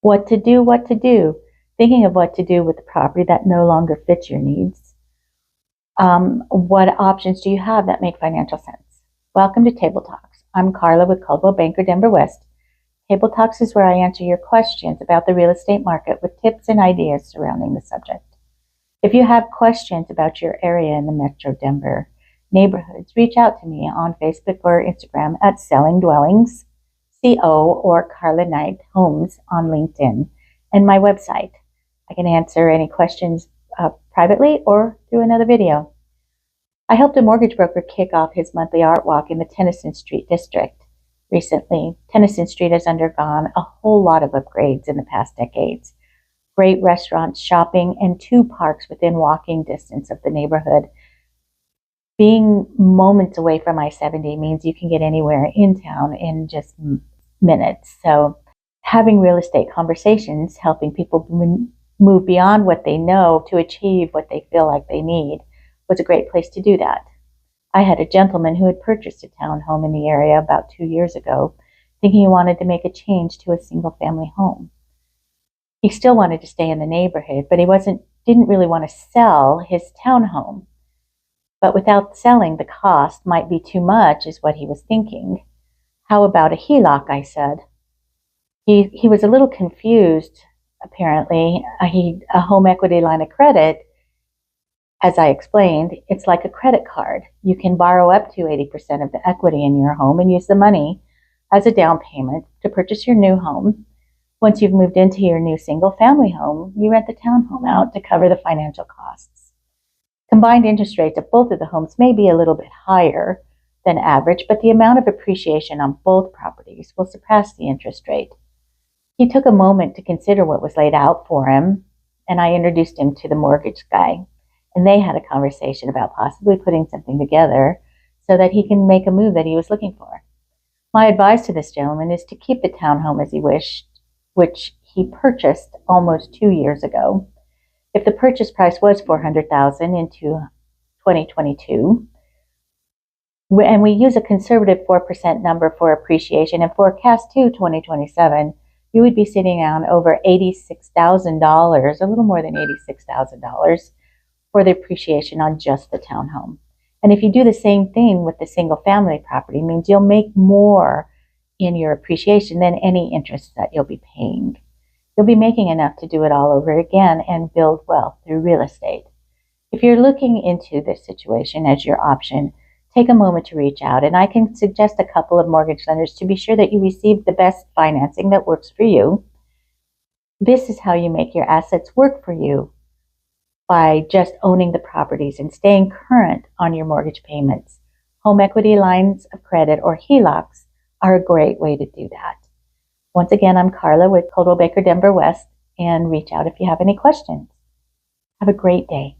What to do. Thinking of what to do with the property that no longer fits your needs. What options do you have that make financial sense? Welcome to Table Talks. I'm Carla with Coldwell Banker Denver West. Table Talks is where I answer your questions about the real estate market with tips and ideas surrounding the subject. If you have questions about your area in the Metro Denver neighborhoods, reach out to me on Facebook or Instagram at Selling Dwellings, CO, or Carla Knight Homes on LinkedIn, and my website. I can answer any questions privately or through another video. I helped a mortgage broker kick off his monthly art walk in the Tennyson Street district recently. Tennyson Street has undergone a whole lot of upgrades in the past decades. Great restaurants, shopping, and 2 parks within walking distance of the neighborhood. Being moments away from I-70 means you can get anywhere in town in just minutes. So having real estate conversations, helping people move beyond what they know to achieve what they feel like they need, was a great place to do that. I had a gentleman who had purchased a townhome in the area about 2 years ago, thinking he wanted to make a change to a single-family home. He still wanted to stay in the neighborhood, but he didn't really want to sell his townhome. But without selling, the cost might be too much, is what he was thinking. How about a HELOC, I said. He was a little confused, apparently. A home equity line of credit, as I explained, it's like a credit card. You can borrow up to 80% of the equity in your home and use the money as a down payment to purchase your new home. Once you've moved into your new single-family home, you rent the townhome out to cover the financial costs. Combined interest rates of both of the homes may be a little bit higher than average, but the amount of appreciation on both properties will surpass the interest rate. He took a moment to consider what was laid out for him, and I introduced him to the mortgage guy, and they had a conversation about possibly putting something together so that he can make a move that he was looking for. My advice to this gentleman is to keep the townhome as he wished, which he purchased almost 2 years ago. If the purchase price was $400,000 into 2022, and we use a conservative 4% number for appreciation and forecast to 2027, you would be sitting on over $86,000, a little more than $86,000 for the appreciation on just the townhome. And if you do the same thing with the single family property, it means you'll make more in your appreciation than any interest that you'll be paying. You'll be making enough to do it all over again and build wealth through real estate. If you're looking into this situation as your option, take a moment to reach out, and I can suggest a couple of mortgage lenders to be sure that you receive the best financing that works for you. This is how you make your assets work for you, by just owning the properties and staying current on your mortgage payments. Home equity lines of credit, or HELOCs, are a great way to do that. Once again, I'm Carla with Coldwell Banker Denver West, and reach out if you have any questions. Have a great day.